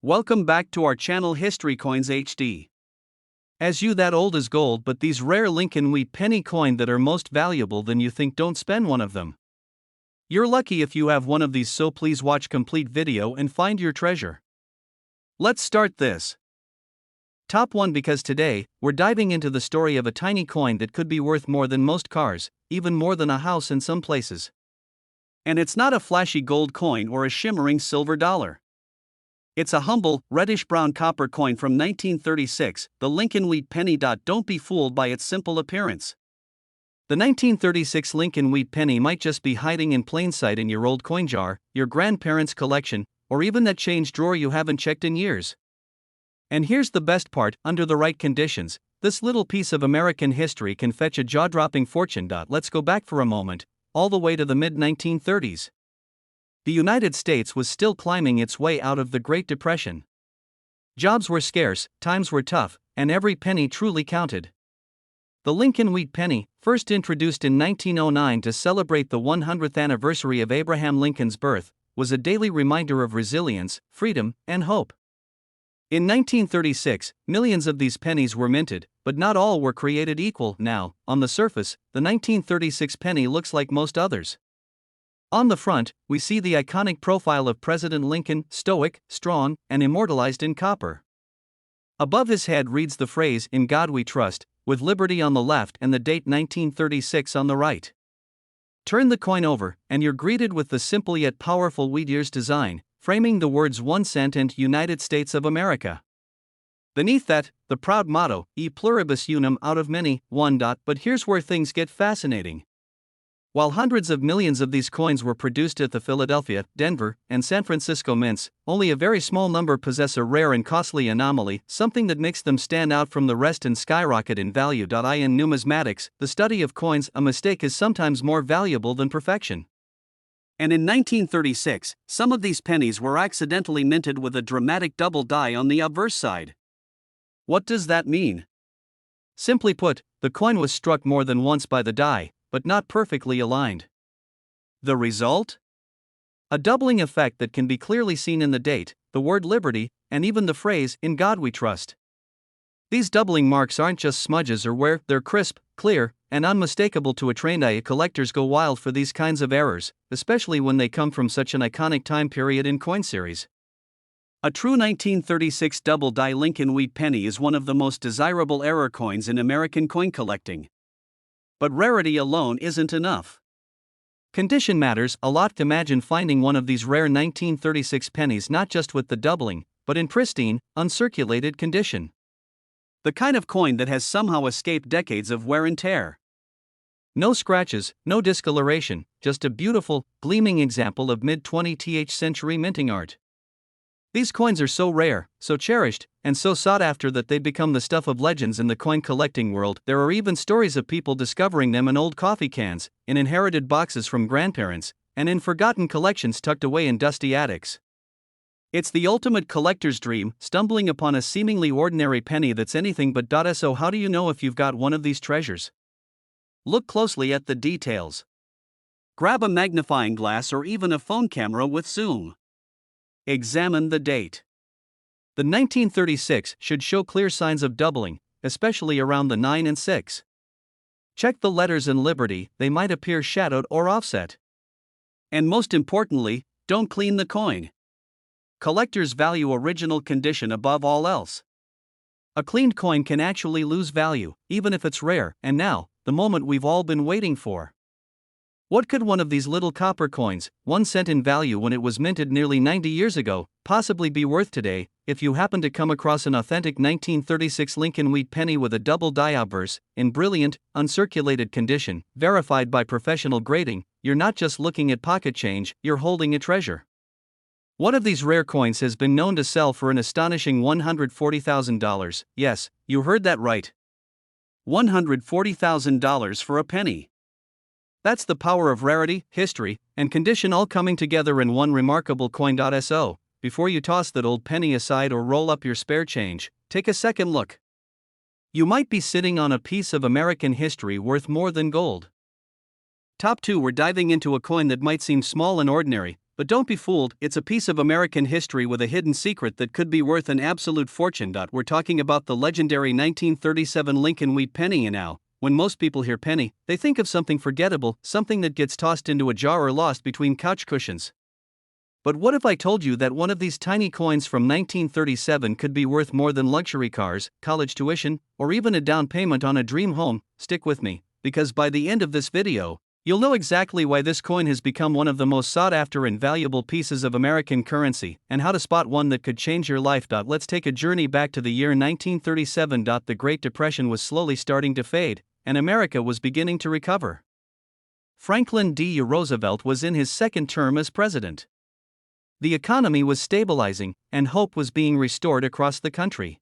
Welcome back to our channel History Coins HD. As you that old is gold, but these rare Lincoln Wheat Penny coin that are most valuable than you think, don't spend one of them. You're lucky if you have one of these, so please watch complete video and find your treasure. Let's start this. Top 1, because today, we're diving into the story of a tiny coin that could be worth more than most cars, even more than a house in some places. And it's not a flashy gold coin or a shimmering silver dollar. It's a humble, reddish-brown copper coin from 1936, the Lincoln Wheat Penny. Don't be fooled by its simple appearance. The 1936 Lincoln Wheat Penny might just be hiding in plain sight in your old coin jar, your grandparents' collection, or even that change drawer you haven't checked in years. And here's the best part: under the right conditions, this little piece of American history can fetch a jaw-dropping fortune. Let's go back for a moment, all the way to the mid-1930s. The United States was still climbing its way out of the Great Depression. Jobs were scarce, times were tough, and every penny truly counted. The Lincoln Wheat Penny, first introduced in 1909 to celebrate the 100th anniversary of Abraham Lincoln's birth, was a daily reminder of resilience, freedom, and hope. In 1936, millions of these pennies were minted, but not all were created equal. Now, on the surface, the 1936 penny looks like most others. On the front, we see the iconic profile of President Lincoln, stoic, strong, and immortalized in copper. Above his head reads the phrase, "In God We Trust," with liberty on the left and the date 1936 on the right. Turn the coin over, and you're greeted with the simple yet powerful wheat ears design, framing the words 1 cent and United States of America. Beneath that, the proud motto, E pluribus unum, out of many, one. But here's where things get fascinating. While hundreds of millions of these coins were produced at the Philadelphia, Denver, and San Francisco mints, only a very small number possess a rare and costly anomaly, something that makes them stand out from the rest and skyrocket in value. In numismatics, the study of coins, a mistake is sometimes more valuable than perfection. And in 1936, some of these pennies were accidentally minted with a dramatic double die on the obverse side. What does that mean? Simply put, the coin was struck more than once by the die, but not perfectly aligned. The result? A doubling effect that can be clearly seen in the date, the word liberty, and even the phrase, "In God We Trust." These doubling marks aren't just smudges or wear, they're crisp, clear, and unmistakable to a trained eye. Collectors go wild for these kinds of errors, especially when they come from such an iconic time period in coin series. A true 1936 double die Lincoln Wheat Penny is one of the most desirable error coins in American coin collecting. But rarity alone isn't enough. Condition matters a lot. Imagine finding one of these rare 1936 pennies not just with the doubling, but in pristine, uncirculated condition. The kind of coin that has somehow escaped decades of wear and tear. No scratches, no discoloration, just a beautiful, gleaming example of mid-20th century minting art. These coins are so rare, so cherished, and so sought after that they become the stuff of legends in the coin collecting world. There are even stories of people discovering them in old coffee cans, in inherited boxes from grandparents, and in forgotten collections tucked away in dusty attics. It's the ultimate collector's dream, stumbling upon a seemingly ordinary penny that's anything but. So how do you know if you've got one of these treasures? Look closely at the details. Grab a magnifying glass or even a phone camera with zoom. Examine the date. The 1936 should show clear signs of doubling, especially around the 9 and 6. Check the letters in Liberty, they might appear shadowed or offset. And most importantly, don't clean the coin. Collectors value original condition above all else. A cleaned coin can actually lose value, even if it's rare. And now, the moment we've all been waiting for. What could one of these little copper coins, 1 cent in value when it was minted nearly 90 years ago, possibly be worth today? If you happen to come across an authentic 1936 Lincoln Wheat Penny with a double die obverse, in brilliant, uncirculated condition, verified by professional grading, you're not just looking at pocket change, you're holding a treasure. One of these rare coins has been known to sell for an astonishing $140,000. Yes, you heard that right. $140,000 for a penny. That's the power of rarity, history, and condition all coming together in one remarkable coin. So, before you toss that old penny aside or roll up your spare change, take a second look. You might be sitting on a piece of American history worth more than gold. Top 2, we're diving into a coin that might seem small and ordinary, But don't be fooled, it's a piece of American history with a hidden secret that could be worth an absolute fortune. We're talking about the legendary 1937 Lincoln Wheat Penny. And now, when most people hear penny, they think of something forgettable, something that gets tossed into a jar or lost between couch cushions. But what if I told you that one of these tiny coins from 1937 could be worth more than luxury cars, college tuition, or even a down payment on a dream home? Stick with me, because by the end of this video, you'll know exactly why this coin has become one of the most sought after and valuable pieces of American currency, and how to spot one that could change your life. Let's take a journey back to the year 1937. The Great Depression was slowly starting to fade, and America was beginning to recover. Franklin D. Roosevelt was in his second term as president. The economy was stabilizing, and hope was being restored across the country.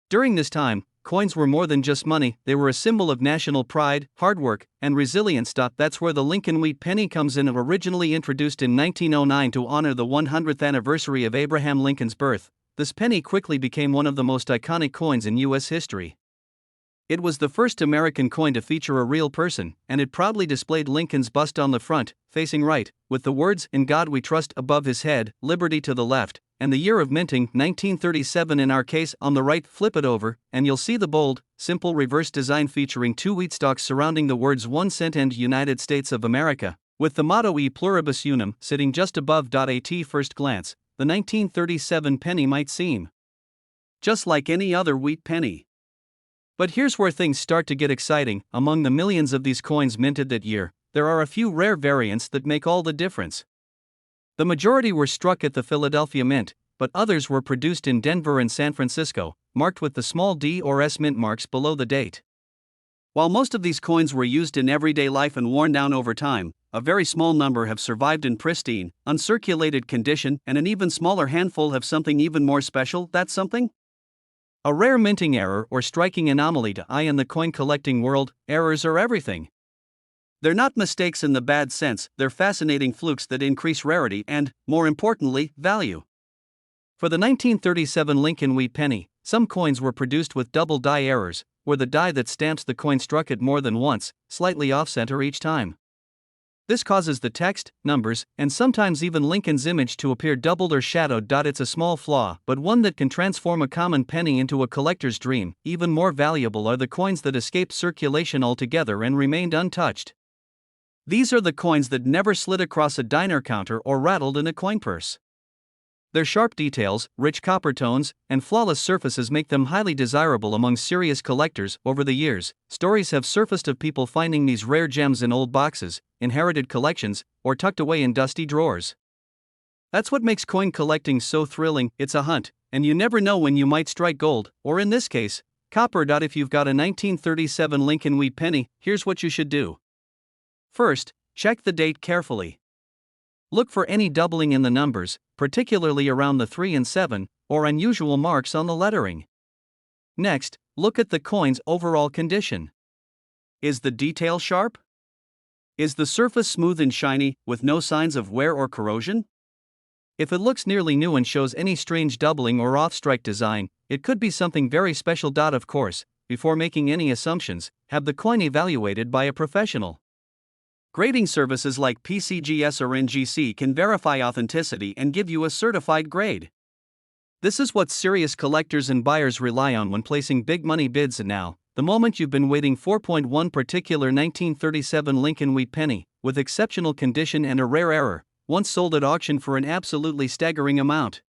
During this time, coins were more than just money, they were a symbol of national pride, hard work, and resilience. That's where the Lincoln Wheat Penny comes in. Originally introduced in 1909 to honor the 100th anniversary of Abraham Lincoln's birth, this penny quickly became one of the most iconic coins in U.S. history. It was the first American coin to feature a real person, and it proudly displayed Lincoln's bust on the front, facing right, with the words, "In God We Trust," above his head, liberty to the left, and the year of minting, 1937 in our case, on the right. Flip it over, and you'll see the bold, simple reverse design featuring two wheat stalks surrounding the words 1 cent and United States of America, with the motto E pluribus unum sitting just above. At first glance, the 1937 penny might seem just like any other wheat penny. But here's where things start to get exciting. Among the millions of these coins minted that year, there are a few rare variants that make all the difference. The majority were struck at the Philadelphia Mint, but others were produced in Denver and San Francisco, marked with the small D or S mint marks below the date. While most of these coins were used in everyday life and worn down over time, a very small number have survived in pristine, uncirculated condition, and an even smaller handful have something even more special. That's something? A rare minting error or striking anomaly. In the coin collecting world, errors are everything. They're not mistakes in the bad sense, they're fascinating flukes that increase rarity and, more importantly, value. For the 1937 Lincoln Wheat Penny, some coins were produced with double die errors, where the die that stamps the coin struck it more than once, slightly off-center each time. This causes the text, numbers, and sometimes even Lincoln's image to appear doubled or shadowed. It's a small flaw, but one that can transform a common penny into a collector's dream. Even more valuable are the coins that escaped circulation altogether and remained untouched. These are the coins that never slid across a diner counter or rattled in a coin purse. Their sharp details, rich copper tones, and flawless surfaces make them highly desirable among serious collectors. Over the years, stories have surfaced of people finding these rare gems in old boxes, inherited collections, or tucked away in dusty drawers. That's what makes coin collecting so thrilling. It's a hunt, and you never know when you might strike gold, or in this case, copper. If you've got a 1937 Lincoln Wheat Penny, here's what you should do. First, check the date carefully. Look for any doubling in the numbers, particularly around the 3 and 7, or unusual marks on the lettering. Next, look at the coin's overall condition. Is the detail sharp? Is the surface smooth and shiny, with no signs of wear or corrosion? If it looks nearly new and shows any strange doubling or off-strike design, it could be something very special. Of course, before making any assumptions, have the coin evaluated by a professional. Grading services like PCGS or NGC can verify authenticity and give you a certified grade. This is what serious collectors and buyers rely on when placing big money bids. And now, the moment you've been waiting for. One particular 1937 Lincoln Wheat Penny, with exceptional condition and a rare error, once sold at auction for an absolutely staggering amount.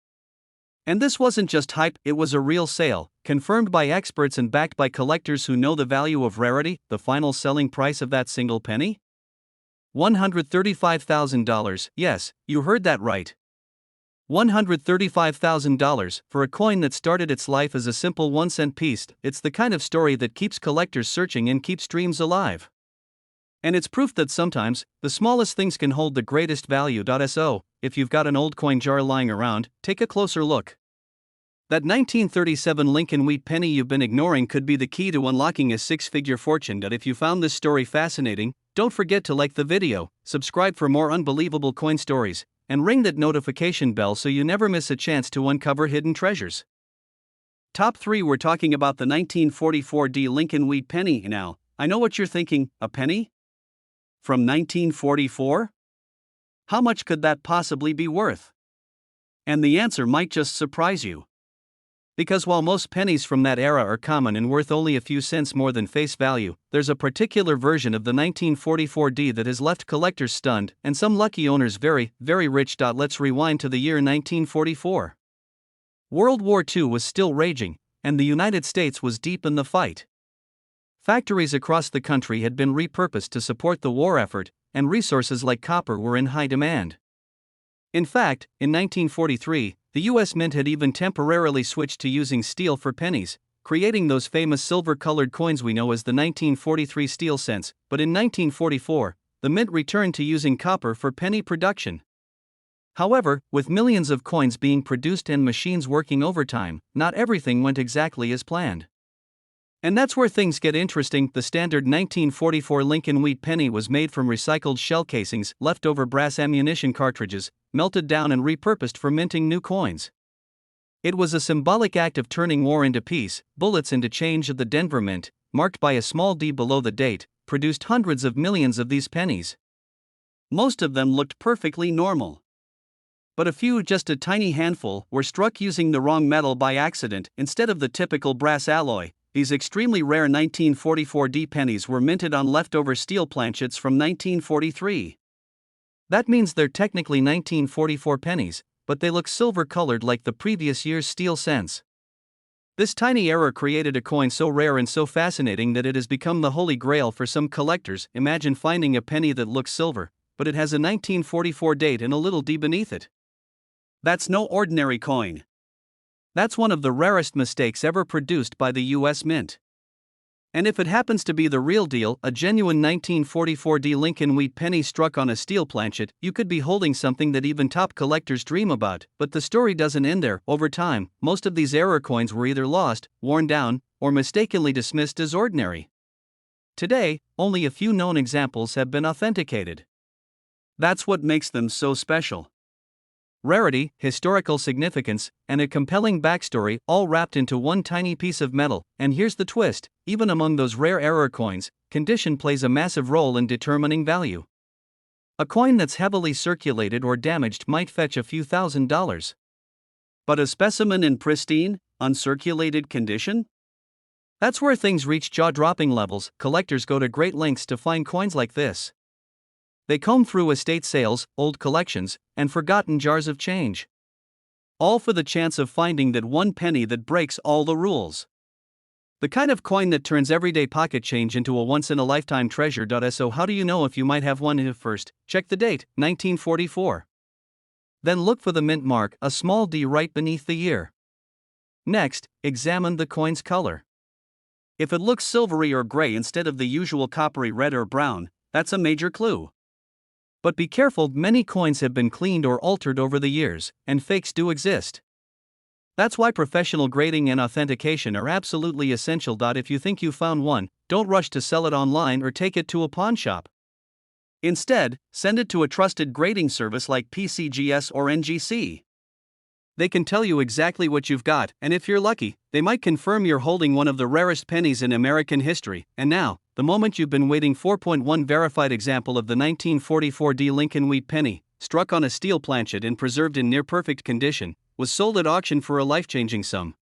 And this wasn't just hype, it was a real sale, confirmed by experts and backed by collectors who know the value of rarity. The final selling price of that single penny? $135,000, yes, you heard that right. $135,000 for a coin that started its life as a simple 1-cent piece. It's the kind of story that keeps collectors searching and keeps dreams alive. And it's proof that sometimes, the smallest things can hold the greatest value. So, if you've got an old coin jar lying around, take a closer look. That 1937 Lincoln Wheat Penny you've been ignoring could be the key to unlocking a six-figure fortune. If you found this story fascinating, don't forget to like the video, subscribe for more unbelievable coin stories, and ring that notification bell so you never miss a chance to uncover hidden treasures. Top 3. We're talking about the 1944 D Lincoln Wheat Penny. Now, I know what you're thinking, a penny? From 1944? How much could that possibly be worth? And the answer might just surprise you. Because while most pennies from that era are common and worth only a few cents more than face value, there's a particular version of the 1944D that has left collectors stunned and some lucky owners very, very rich. Let's rewind to the year 1944. World War II was still raging, and the United States was deep in the fight. Factories across the country had been repurposed to support the war effort, and resources like copper were in high demand. In fact, in 1943, the U.S. Mint had even temporarily switched to using steel for pennies, creating those famous silver-colored coins we know as the 1943 steel cents, but in 1944, the Mint returned to using copper for penny production. However, with millions of coins being produced and machines working overtime, not everything went exactly as planned. And that's where things get interesting. The standard 1944 Lincoln Wheat Penny was made from recycled shell casings, leftover brass ammunition cartridges, melted down and repurposed for minting new coins. It was a symbolic act of turning war into peace. Bullets into change of the Denver Mint, marked by a small D below the date, produced hundreds of millions of these pennies. Most of them looked perfectly normal. But a few, just a tiny handful, were struck using the wrong metal by accident instead of the typical brass alloy. These extremely rare 1944D pennies were minted on leftover steel planchets from 1943. That means they're technically 1944 pennies, but they look silver-colored like the previous year's steel cents. This tiny error created a coin so rare and so fascinating that it has become the holy grail for some collectors. Imagine finding a penny that looks silver, but it has a 1944 date and a little D beneath it. That's no ordinary coin. That's one of the rarest mistakes ever produced by the U.S. Mint. And if it happens to be the real deal, a genuine 1944D Lincoln Wheat Penny struck on a steel planchet, you could be holding something that even top collectors dream about. But the story doesn't end there. Over time, most of these error coins were either lost, worn down, or mistakenly dismissed as ordinary. Today, only a few known examples have been authenticated. That's what makes them so special. Rarity, historical significance, and a compelling backstory all wrapped into one tiny piece of metal. And here's the twist, even among those rare error coins, condition plays a massive role in determining value. A coin that's heavily circulated or damaged might fetch a few $1,000s. But a specimen in pristine, uncirculated condition? That's where things reach jaw-dropping levels. Collectors go to great lengths to find coins like this. They comb through estate sales, old collections, and forgotten jars of change. All for the chance of finding that one penny that breaks all the rules. The kind of coin that turns everyday pocket change into a once-in-a-lifetime treasure. So how do you know if you might have one? First, check the date, 1944. Then look for the mint mark, a small D right beneath the year. Next, examine the coin's color. If it looks silvery or gray instead of the usual coppery red or brown, that's a major clue. But be careful, many coins have been cleaned or altered over the years, and fakes do exist. That's why professional grading and authentication are absolutely essential. If you think you found one, don't rush to sell it online or take it to a pawn shop. Instead, send it to a trusted grading service like PCGS or NGC. They can tell you exactly what you've got, and if you're lucky, they might confirm you're holding one of the rarest pennies in American history. And now, the moment you've been waiting for. One verified example of the 1944D Lincoln Wheat Penny, struck on a steel planchet and preserved in near-perfect condition, was sold at auction for a life-changing sum.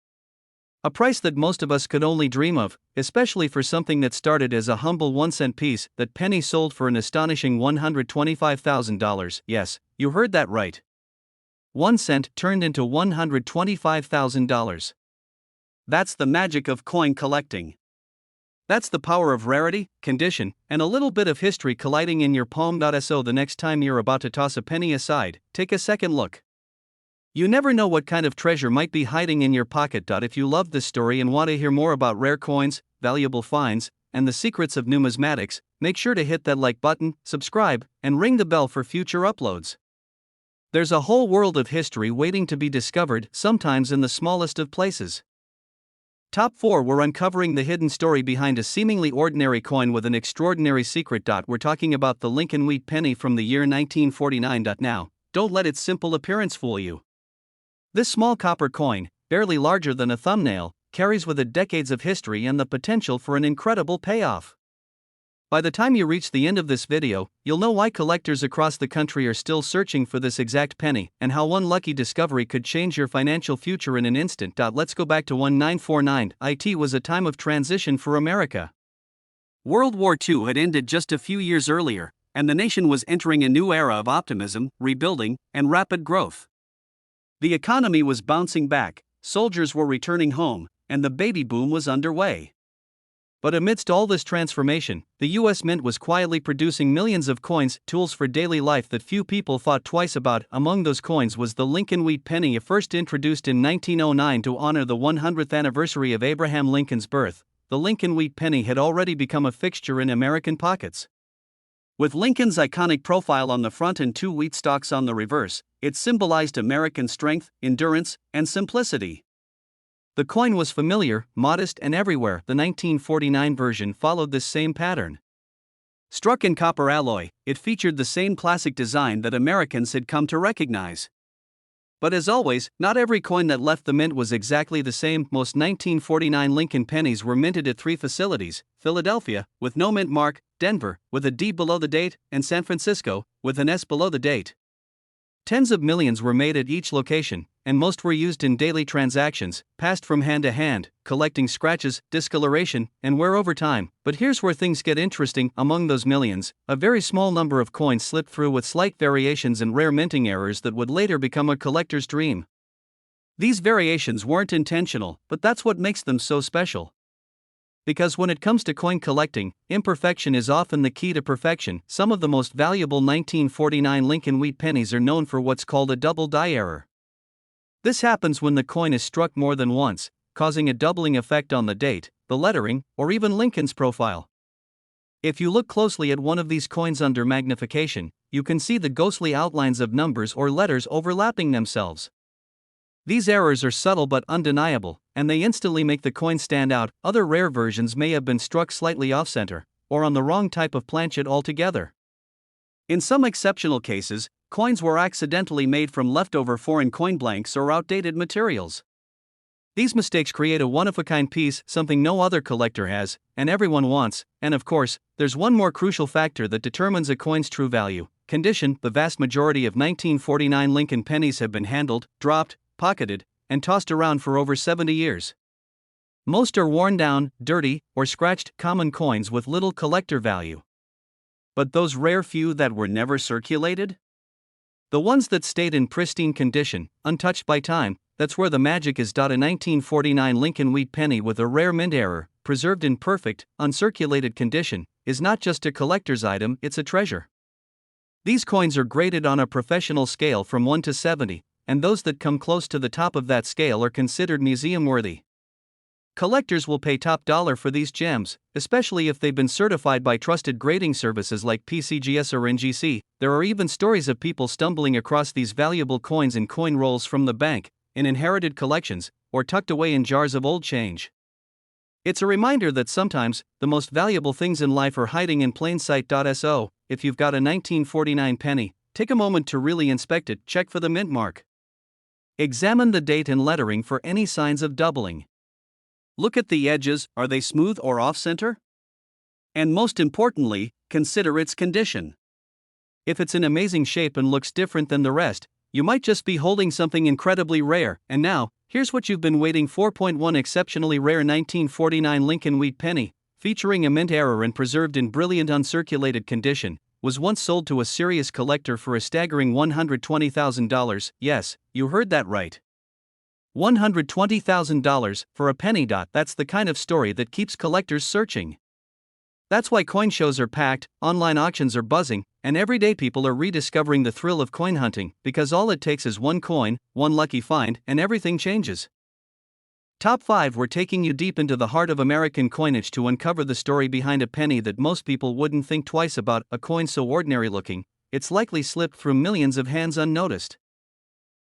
A price that most of us could only dream of, especially for something that started as a humble 1-cent piece. That penny sold for an astonishing $125,000. Yes, you heard that right. 1 cent turned into $125,000. That's the magic of coin collecting. That's the power of rarity, condition, and a little bit of history colliding in your palm. So the next time you're about to toss a penny aside, take a second look. You never know what kind of treasure might be hiding in your pocket. If you love this story and want to hear more about rare coins, valuable finds, and the secrets of numismatics, make sure to hit that like button, subscribe, and ring the bell for future uploads. There's a whole world of history waiting to be discovered, sometimes in the smallest of places. Top 4, we're uncovering the hidden story behind a seemingly ordinary coin with an extraordinary secret. We're talking about the Lincoln Wheat Penny from the year 1949. Now, don't let its simple appearance fool you. This small copper coin, barely larger than a thumbnail, carries with it decades of history and the potential for an incredible payoff. By the time you reach the end of this video, you'll know why collectors across the country are still searching for this exact penny, and how one lucky discovery could change your financial future in an instant. Let's go back to 1949. It was a time of transition for America. World War II had ended just a few years earlier, and the nation was entering a new era of optimism, rebuilding, and rapid growth. The economy was bouncing back, soldiers were returning home, and the baby boom was underway. But amidst all this transformation, the U.S. Mint was quietly producing millions of coins, tools for daily life that few people thought twice about. Among those coins was the Lincoln Wheat Penny, first introduced in 1909 to honor the 100th anniversary of Abraham Lincoln's birth. The Lincoln Wheat Penny had already become a fixture in American pockets. With Lincoln's iconic profile on the front and two wheat stalks on the reverse, it symbolized American strength, endurance, and simplicity. The coin was familiar, modest, and everywhere. The 1949 version followed this same pattern. Struck in copper alloy, it featured the same classic design that Americans had come to recognize. But as always, not every coin that left the mint was exactly the same. Most 1949 Lincoln pennies were minted at three facilities: Philadelphia, with no mint mark; Denver, with a D below the date; and San Francisco, with an S below the date. Tens of millions were made at each location, and most were used in daily transactions, passed from hand to hand, collecting scratches, discoloration, and wear over time. But here's where things get interesting. Among those millions, a very small number of coins slipped through with slight variations and rare minting errors that would later become a collector's dream. These variations weren't intentional, but that's what makes them so special. Because when it comes to coin collecting, imperfection is often the key to perfection. Some of the most valuable 1949 Lincoln Wheat pennies are known for what's called a double die error. This happens when the coin is struck more than once, causing a doubling effect on the date, the lettering, or even Lincoln's profile. If you look closely at one of these coins under magnification, you can see the ghostly outlines of numbers or letters overlapping themselves. These errors are subtle but undeniable, and they instantly make the coin stand out. Other rare versions may have been struck slightly off-center, or on the wrong type of planchet altogether. In some exceptional cases, coins were accidentally made from leftover foreign coin blanks or outdated materials. These mistakes create a one-of-a-kind piece, something no other collector has, and everyone wants. And of course, there's one more crucial factor that determines a coin's true value: condition. The vast majority of 1949 Lincoln pennies have been handled, dropped, pocketed, and tossed around for over 70 years. Most are worn down, dirty, or scratched, common coins with little collector value. But those rare few that were never circulated? The ones that stayed in pristine condition, untouched by time, that's where the magic is. A 1949 Lincoln Wheat penny with a rare mint error, preserved in perfect, uncirculated condition, is not just a collector's item, it's a treasure. These coins are graded on a professional scale from 1 to 70. And those that come close to the top of that scale are considered museum-worthy. Collectors will pay top dollar for these gems, especially if they've been certified by trusted grading services like PCGS or NGC. There are even stories of people stumbling across these valuable coins in coin rolls from the bank, in inherited collections, or tucked away in jars of old change. It's a reminder that sometimes, the most valuable things in life are hiding in plain sight. So, if you've got a 1949 penny, take a moment to really inspect it. Check for the mint mark. Examine the date and lettering for any signs of doubling. Look at the edges, are they smooth or off-center? And most importantly, consider its condition. If it's in amazing shape and looks different than the rest, you might just be holding something incredibly rare. And now, here's what you've been waiting for. 1. Exceptionally rare 1949 Lincoln Wheat penny, featuring a mint error and preserved in brilliant uncirculated condition, was once sold to a serious collector for a staggering $120,000. Yes, you heard that right. $120,000 for a penny. That's the kind of story that keeps collectors searching. That's why coin shows are packed, online auctions are buzzing, and everyday people are rediscovering the thrill of coin hunting, because all it takes is one coin, one lucky find, and everything changes. Top 5. We're taking you deep into the heart of American coinage to uncover the story behind a penny that most people wouldn't think twice about. A coin so ordinary looking, it's likely slipped through millions of hands unnoticed.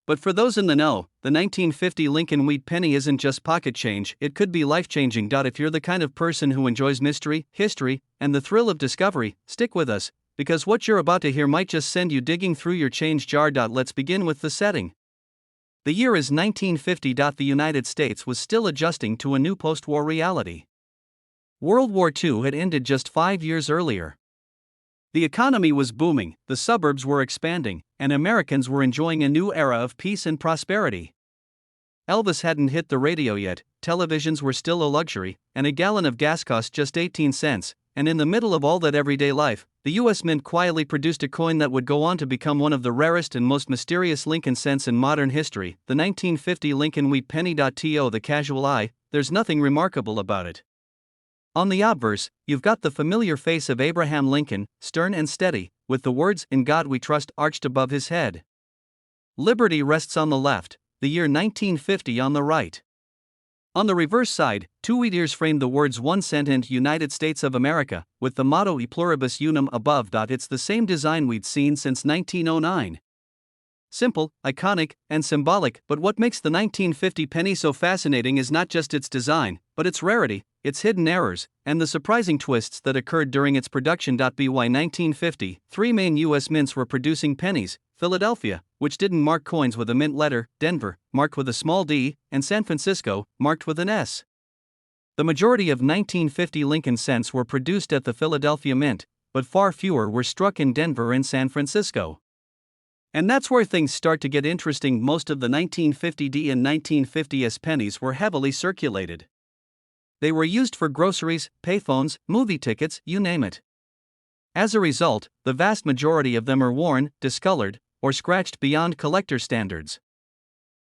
But for those in the know, the 1950 Lincoln Wheat penny isn't just pocket change, it could be life-changing. If you're the kind of person who enjoys mystery, history, and the thrill of discovery, stick with us, because what you're about to hear might just send you digging through your change jar. Let's begin with the setting. The year is 1950. The United States was still adjusting to a new post-war reality. World War II had ended just 5 years earlier. The economy was booming, the suburbs were expanding, and Americans were enjoying a new era of peace and prosperity. Elvis hadn't hit the radio yet, televisions were still a luxury, and a gallon of gas cost just 18 cents, and in the middle of all that everyday life, the U.S. Mint quietly produced a coin that would go on to become one of the rarest and most mysterious Lincoln cents in modern history, the 1950 Lincoln Wheat Penny. To the casual eye, there's nothing remarkable about it. On the obverse, you've got the familiar face of Abraham Lincoln, stern and steady, with the words, "In God We Trust," arched above his head. Liberty rests on the left, the year 1950 on the right. On the reverse side, two wheat ears frame the words 1 cent and United States of America, with the motto E pluribus unum above. It's the same design we'd seen since 1909. Simple, iconic, and symbolic, but what makes the 1950 penny so fascinating is not just its design, but its rarity, its hidden errors, and the surprising twists that occurred during its production. By 1950, three main U.S. mints were producing pennies: Philadelphia, which didn't mark coins with a mint letter; Denver, marked with a small d; and San Francisco, marked with an S. The majority of 1950 Lincoln cents were produced at the Philadelphia Mint, but far fewer were struck in Denver and San Francisco. And that's where things start to get interesting. Most of the 1950D and 1950S pennies were heavily circulated. They were used for groceries, payphones, movie tickets, you name it. As a result, the vast majority of them are worn, discolored, or scratched beyond collector standards.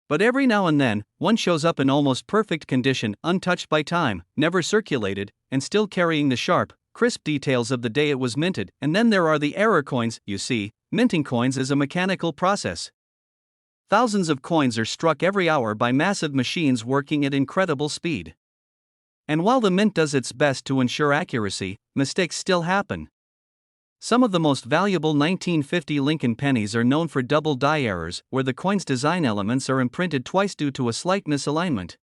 But every now and then, one shows up in almost perfect condition, untouched by time, never circulated, and still carrying the sharp, crisp details of the day it was minted. And then there are the error coins. You see, minting coins is a mechanical process. Thousands of coins are struck every hour by massive machines working at incredible speed. And while the mint does its best to ensure accuracy, mistakes still happen. Some of the most valuable 1950 Lincoln pennies are known for double die errors, where the coin's design elements are imprinted twice due to a slight misalignment.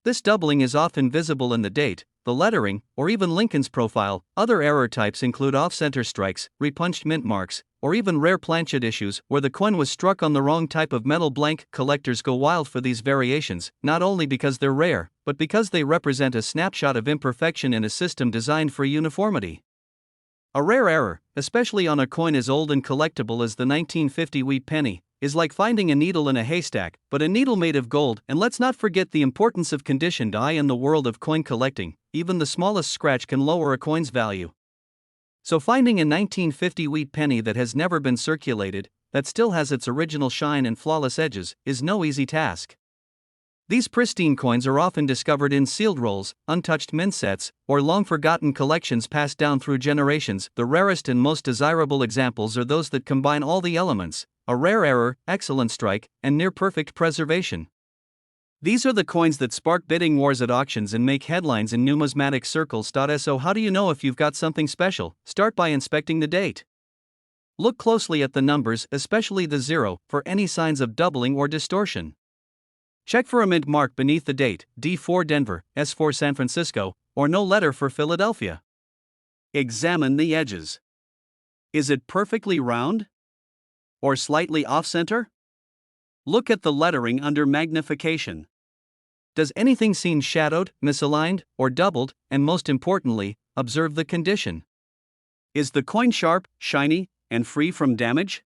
This doubling is often visible in the date, the lettering, or even Lincoln's profile. Other error types include off-center strikes, repunched mint marks, or even rare planchet issues where the coin was struck on the wrong type of metal blank. Collectors go wild for these variations, not only because they're rare, but because they represent a snapshot of imperfection in a system designed for uniformity. A rare error, especially on a coin as old and collectible as the 1950 Wheat Penny, is like finding a needle in a haystack, but a needle made of gold. And let's not forget the importance of conditioned eye in the world of coin collecting. Even the smallest scratch can lower a coin's value. So finding a 1950 Wheat Penny that has never been circulated, that still has its original shine and flawless edges, is no easy task. These pristine coins are often discovered in sealed rolls, untouched mint sets, or long-forgotten collections passed down through generations. The rarest and most desirable examples are those that combine all the elements: a rare error, excellent strike, and near-perfect preservation. These are the coins that spark bidding wars at auctions and make headlines in numismatic circles. So how do you know if you've got something special? Start by inspecting the date. Look closely at the numbers, especially the 0, for any signs of doubling or distortion. Check for a mint mark beneath the date, D4 Denver, S4 San Francisco, or no letter for Philadelphia. Examine the edges. Is it perfectly round? Or slightly off-center? Look at the lettering under magnification. Does anything seem shadowed, misaligned, or doubled? And most importantly, observe the condition. Is the coin sharp, shiny, and free from damage?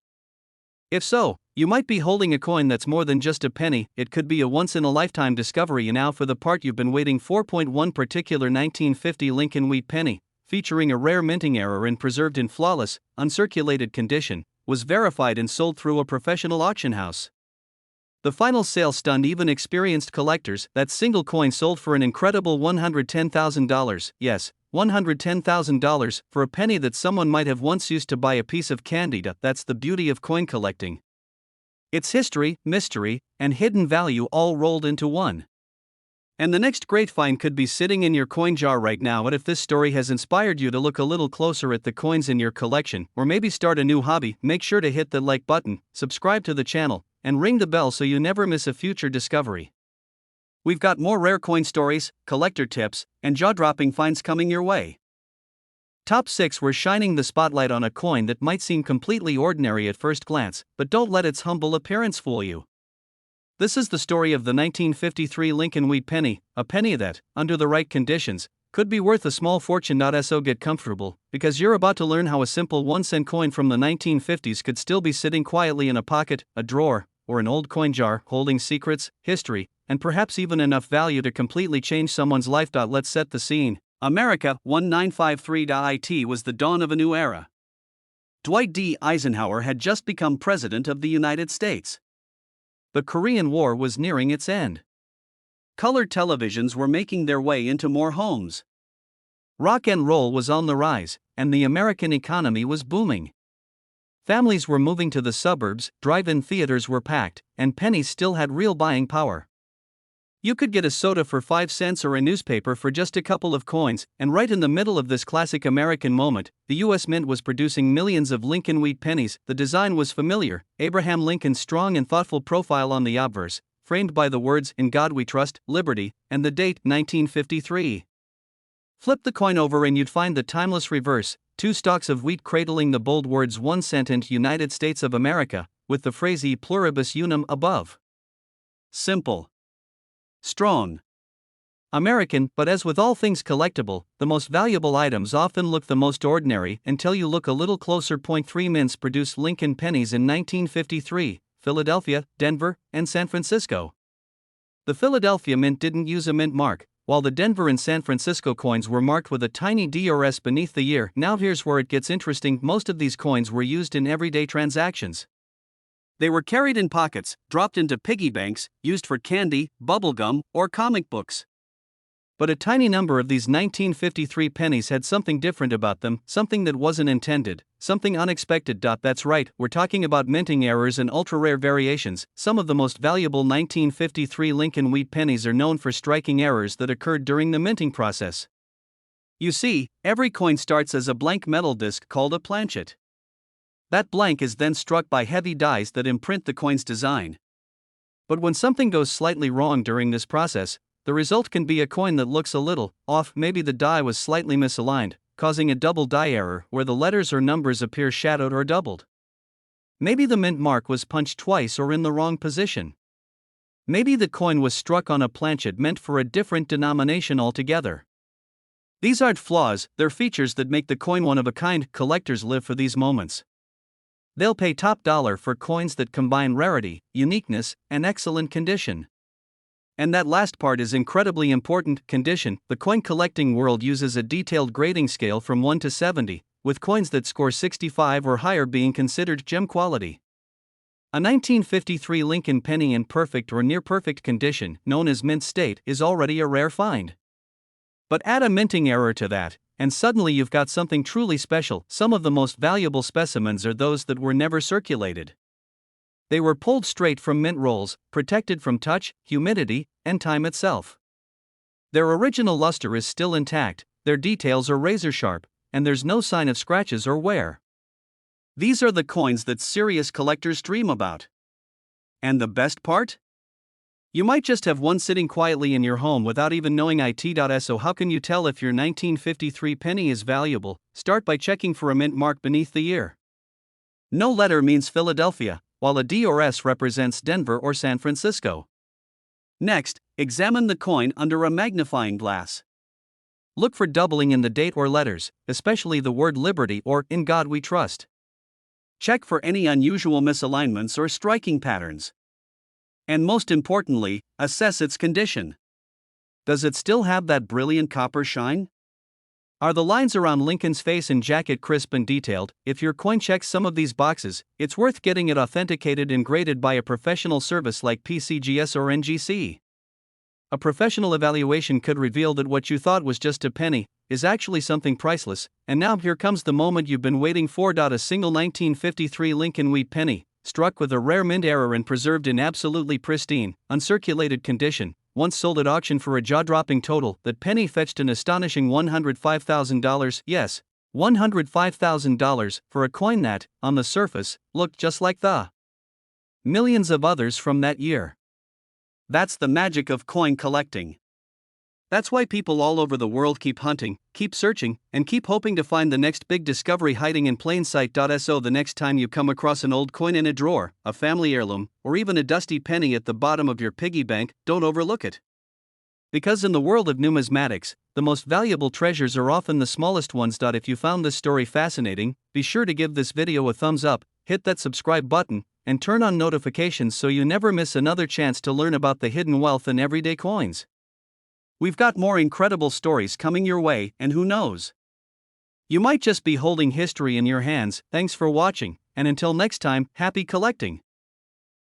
If so, you might be holding a coin that's more than just a penny. It could be a once-in-a-lifetime discovery. And now for the part you've been waiting for. One particular 1950 Lincoln Wheat Penny, featuring a rare minting error and preserved in flawless, uncirculated condition, was verified and sold through a professional auction house. The final sale stunned even experienced collectors. That single coin sold for an incredible $110,000. Yes, $110,000 for a penny that someone might have once used to buy a piece of candy. That's the beauty of coin collecting. It's history, mystery, and hidden value all rolled into one. And the next great find could be sitting in your coin jar right now. And if this story has inspired you to look a little closer at the coins in your collection, or maybe start a new hobby, make sure to hit the like button, subscribe to the channel, and ring the bell so you never miss a future discovery. We've got more rare coin stories, collector tips, and jaw-dropping finds coming your way. Top 6. We're shining the spotlight on a coin that might seem completely ordinary at first glance, but don't let its humble appearance fool you. This is the story of the 1953 Lincoln Wheat Penny, a penny that, under the right conditions, Could be worth a small fortune. So get comfortable, because you're about to learn how a simple 1-cent coin from the 1950s could still be sitting quietly in a pocket, a drawer, or an old coin jar, holding secrets, history, and perhaps even enough value to completely change someone's life. Let's set the scene. America, 1953. It was the dawn of a new era. Dwight D. Eisenhower had just become President of the United States. The Korean War was nearing its end. Colored televisions were making their way into more homes. Rock and roll was on the rise, and the American economy was booming. Families were moving to the suburbs, drive-in theaters were packed, and pennies still had real buying power. You could get a soda for 5 cents or a newspaper for just a couple of coins, and right in the middle of this classic American moment, the U.S. Mint was producing millions of Lincoln Wheat Pennies. The design was familiar: Abraham Lincoln's strong and thoughtful profile on the obverse, framed by the words "In God We Trust, Liberty," and the date 1953. Flip the coin over and you'd find the timeless reverse: 2 stalks of wheat cradling the bold words 1 cent and United States of America, with the phrase E pluribus unum above. Simple. Strong. American, but as with all things collectible, the most valuable items often look the most ordinary until you look a little closer. 3 mints produced Lincoln pennies in 1953, Philadelphia, Denver, and San Francisco. The Philadelphia Mint didn't use a mint mark, while the Denver and San Francisco coins were marked with a tiny DRS beneath the year. Now here's where it gets interesting: most of these coins were used in everyday transactions. They were carried in pockets, dropped into piggy banks, used for candy, bubblegum, or comic books. But a tiny number of these 1953 pennies had something different about them, something that wasn't intended, something unexpected. That's right, we're talking about minting errors and ultra-rare variations. Some of the most valuable 1953 Lincoln Wheat pennies are known for striking errors that occurred during the minting process. You see, every coin starts as a blank metal disc called a planchet. That blank is then struck by heavy dies that imprint the coin's design. But when something goes slightly wrong during this process, the result can be a coin that looks a little off. Maybe the die was slightly misaligned, causing a double die error where the letters or numbers appear shadowed or doubled. Maybe the mint mark was punched twice or in the wrong position. Maybe the coin was struck on a planchet meant for a different denomination altogether. These aren't flaws, they're features that make the coin one of a kind. Collectors live for these moments. They'll pay top dollar for coins that combine rarity, uniqueness, and excellent condition. And that last part is incredibly important: condition. The coin collecting world uses a detailed grading scale from 1 to 70, with coins that score 65 or higher being considered gem quality. A 1953 Lincoln penny in perfect or near perfect condition, known as mint state, is already a rare find. But add a minting error to that, and suddenly you've got something truly special. Some of the most valuable specimens are those that were never circulated. They were pulled straight from mint rolls, protected from touch, humidity, and time itself. Their original luster is still intact, their details are razor sharp, and there's no sign of scratches or wear. These are the coins that serious collectors dream about. And the best part? You might just have one sitting quietly in your home without even knowing it. So how can you tell if your 1953 penny is valuable? Start by checking for a mint mark beneath the year. No letter means Philadelphia, while a D or S represents Denver or San Francisco. Next, examine the coin under a magnifying glass. Look for doubling in the date or letters, especially the word Liberty or In God We Trust. Check for any unusual misalignments or striking patterns. And most importantly, assess its condition. Does it still have that brilliant copper shine? Are the lines around Lincoln's face and jacket crisp and detailed? If your coin checks some of these boxes, it's worth getting it authenticated and graded by a professional service like PCGS or NGC. A professional evaluation could reveal that what you thought was just a penny is actually something priceless. And now here comes the moment you've been waiting for. A single 1953 Lincoln Wheat penny, struck with a rare mint error and preserved in absolutely pristine, uncirculated condition, once sold at auction for a jaw-dropping total. That penny fetched an astonishing $105,000. Yes, $105,000 for a coin that, on the surface, looked just like the millions of others from that year. That's the magic of coin collecting. That's why people all over the world keep hunting, keep searching, and keep hoping to find the next big discovery hiding in plain sight. So the next time you come across an old coin in a drawer, a family heirloom, or even a dusty penny at the bottom of your piggy bank, don't overlook it. Because in the world of numismatics, the most valuable treasures are often the smallest ones. If you found this story fascinating, be sure to give this video a thumbs up, hit that subscribe button, and turn on notifications so you never miss another chance to learn about the hidden wealth in everyday coins. We've got more incredible stories coming your way, and who knows? You might just be holding history in your hands. Thanks for watching, and until next time, happy collecting.